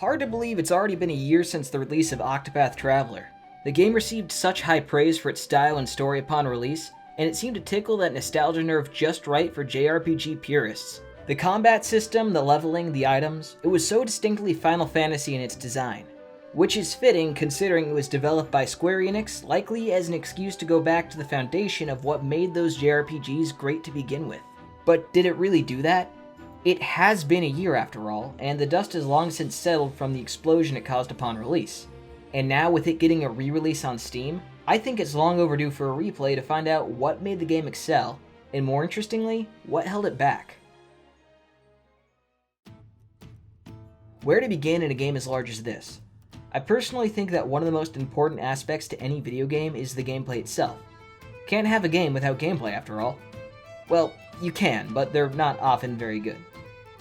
Hard to believe it's already been a year since the release of Octopath Traveler. The game received such high praise for its style and story upon release, and it seemed to tickle that nostalgia nerve just right for JRPG purists. The combat system, the leveling, the items, it was so distinctly Final Fantasy in its design. Which is fitting considering it was developed by Square Enix, likely as an excuse to go back to the foundation of what made those JRPGs great to begin with. But did it really do that? It has been a year after all, and the dust has long since settled from the explosion it caused upon release. And now with it getting a re-release on Steam, I think it's long overdue for a replay to find out what made the game excel, and more interestingly, what held it back. Where to begin in a game as large as this? I personally think that one of the most important aspects to any video game is the gameplay itself. Can't have a game without gameplay after all. Well, you can, but they're not often very good.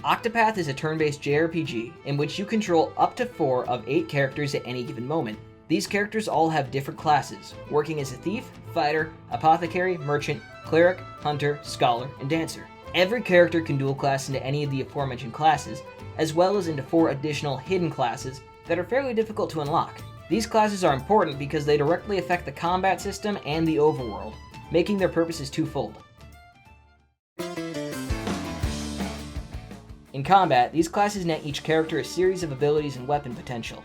Octopath is a turn-based JRPG in which you control up to 4 of 8 characters at any given moment. These characters all have different classes, working as a thief, fighter, apothecary, merchant, cleric, hunter, scholar, and dancer. Every character can dual class into any of the aforementioned classes, as well as into 4 additional hidden classes that are fairly difficult to unlock. These classes are important because they directly affect the combat system and the overworld, making their purposes twofold. In combat, these classes net each character a series of abilities and weapon potential.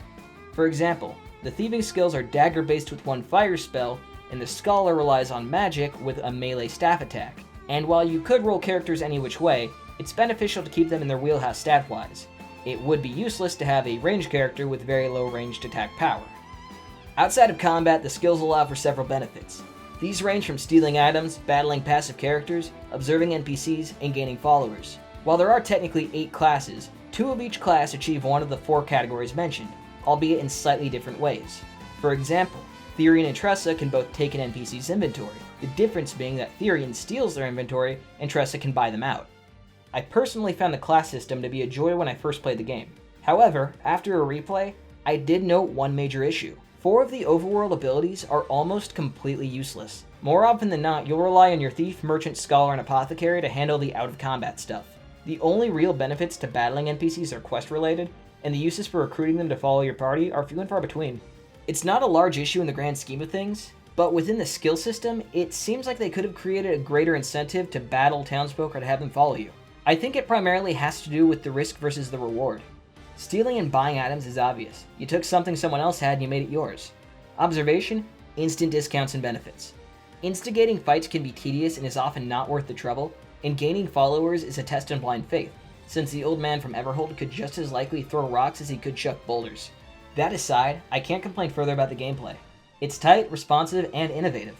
For example, the thieving skills are dagger-based with 1 fire spell, and the scholar relies on magic with a melee staff attack. And while you could roll characters any which way, it's beneficial to keep them in their wheelhouse stat-wise. It would be useless to have a ranged character with very low ranged attack power. Outside of combat, the skills allow for several benefits. These range from stealing items, battling passive characters, observing NPCs, and gaining followers. While there are technically 8 classes, 2 of each class achieve one of the 4 categories mentioned, albeit in slightly different ways. For example, Therion and Tressa can both take an NPC's inventory, the difference being that Therion steals their inventory and Tressa can buy them out. I personally found the class system to be a joy when I first played the game. However, after a replay, I did note one major issue. 4 of the overworld abilities are almost completely useless. More often than not, you'll rely on your thief, merchant, scholar, and apothecary to handle the out-of-combat stuff. The only real benefits to battling NPCs are quest-related, and the uses for recruiting them to follow your party are few and far between. It's not a large issue in the grand scheme of things, but within the skill system, it seems like they could have created a greater incentive to battle townsfolk or to have them follow you. I think it primarily has to do with the risk versus the reward. Stealing and buying items is obvious. You took something someone else had and you made it yours. Observation, instant discounts and benefits. Instigating fights can be tedious and is often not worth the trouble, and gaining followers is a test in blind faith, since the old man from Everhold could just as likely throw rocks as he could chuck boulders. That aside, I can't complain further about the gameplay. It's tight, responsive, and innovative.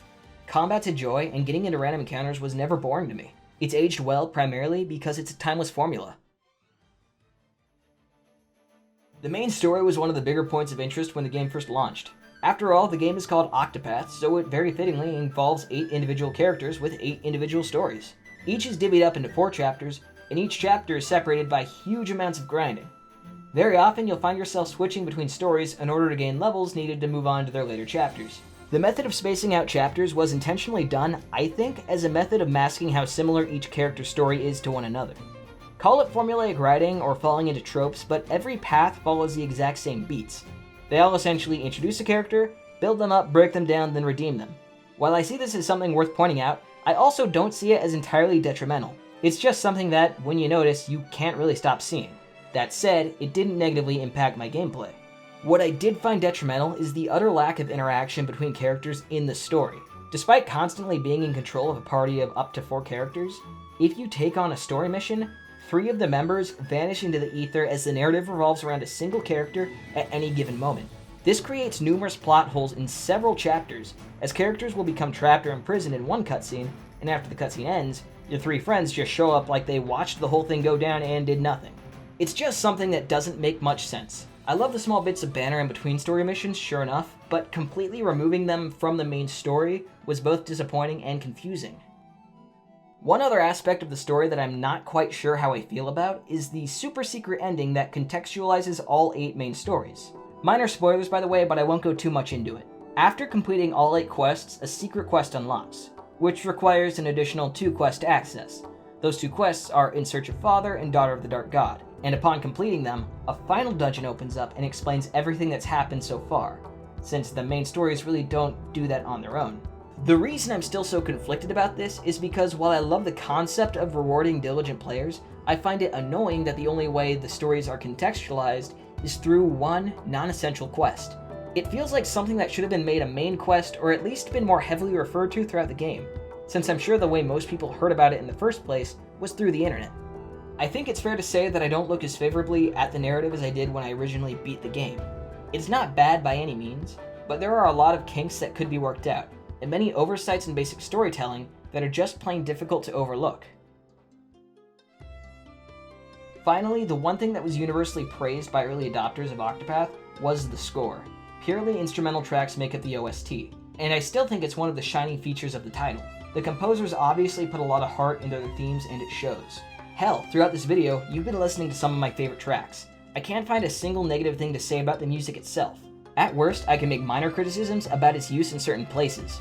Combat's a joy, and getting into random encounters was never boring to me. It's aged well primarily because it's a timeless formula. The main story was one of the bigger points of interest when the game first launched. After all, the game is called Octopath, so it very fittingly involves 8 individual characters with 8 individual stories. Each is divvied up into 4 chapters, and each chapter is separated by huge amounts of grinding. Very often, you'll find yourself switching between stories in order to gain levels needed to move on to their later chapters. The method of spacing out chapters was intentionally done, I think, as a method of masking how similar each character's story is to one another. Call it formulaic writing or falling into tropes, but every path follows the exact same beats. They all essentially introduce a character, build them up, break them down, then redeem them. While I see this as something worth pointing out, I also don't see it as entirely detrimental. It's just something that, when you notice, you can't really stop seeing. That said, it didn't negatively impact my gameplay. What I did find detrimental is the utter lack of interaction between characters in the story. Despite constantly being in control of a party of up to 4 characters, if you take on a story mission, 3 of the members vanish into the ether as the narrative revolves around a single character at any given moment. This creates numerous plot holes in several chapters, as characters will become trapped or imprisoned in one cutscene, and after the cutscene ends, your 3 friends just show up like they watched the whole thing go down and did nothing. It's just something that doesn't make much sense. I love the small bits of banner in between story missions, sure enough, but completely removing them from the main story was both disappointing and confusing. One other aspect of the story that I'm not quite sure how I feel about is the super secret ending that contextualizes all 8 main stories. Minor spoilers, by the way, but I won't go too much into it. After completing all 8 quests, a secret quest unlocks, which requires an additional 2 quests to access. Those 2 quests are In Search of Father and Daughter of the Dark God, and upon completing them, a final dungeon opens up and explains everything that's happened so far, since the main stories really don't do that on their own. The reason I'm still so conflicted about this is because while I love the concept of rewarding diligent players, I find it annoying that the only way the stories are contextualized is through one non-essential quest. It feels like something that should have been made a main quest or at least been more heavily referred to throughout the game, since I'm sure the way most people heard about it in the first place was through the internet. I think it's fair to say that I don't look as favorably at the narrative as I did when I originally beat the game. It's not bad by any means, but there are a lot of kinks that could be worked out, and many oversights in basic storytelling that are just plain difficult to overlook. Finally, the one thing that was universally praised by early adopters of Octopath was the score. Purely instrumental tracks make up the OST, and I still think it's one of the shining features of the title. The composers obviously put a lot of heart into their themes, and it shows. Hell, throughout this video, you've been listening to some of my favorite tracks. I can't find a single negative thing to say about the music itself. At worst, I can make minor criticisms about its use in certain places.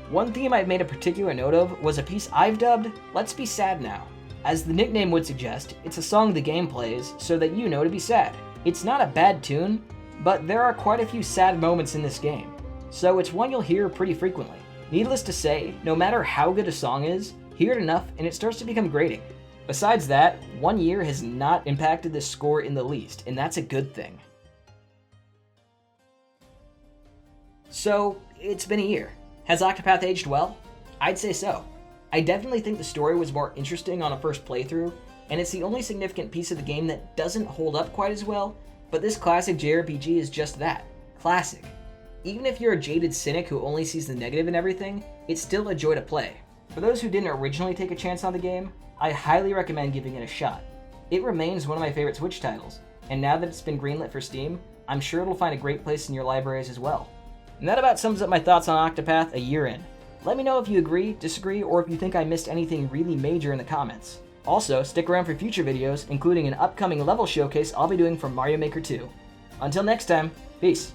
One theme I've made a particular note of was a piece I've dubbed, Let's Be Sad Now. As the nickname would suggest, it's a song the game plays so that you know to be sad. It's not a bad tune, but there are quite a few sad moments in this game, so it's one you'll hear pretty frequently. Needless to say, no matter how good a song is, hear it enough and it starts to become grating. Besides that, 1 year has not impacted the score in the least, and that's a good thing. So, it's been a year. Has Octopath aged well? I'd say so. I definitely think the story was more interesting on a first playthrough, and it's the only significant piece of the game that doesn't hold up quite as well, but this classic JRPG is just that, classic. Even if you're a jaded cynic who only sees the negative in everything, it's still a joy to play. For those who didn't originally take a chance on the game, I highly recommend giving it a shot. It remains one of my favorite Switch titles, and now that it's been greenlit for Steam, I'm sure it'll find a great place in your libraries as well. And that about sums up my thoughts on Octopath a year in. Let me know if you agree, disagree, or if you think I missed anything really major in the comments. Also, stick around for future videos, including an upcoming level showcase I'll be doing for Mario Maker 2. Until next time, peace!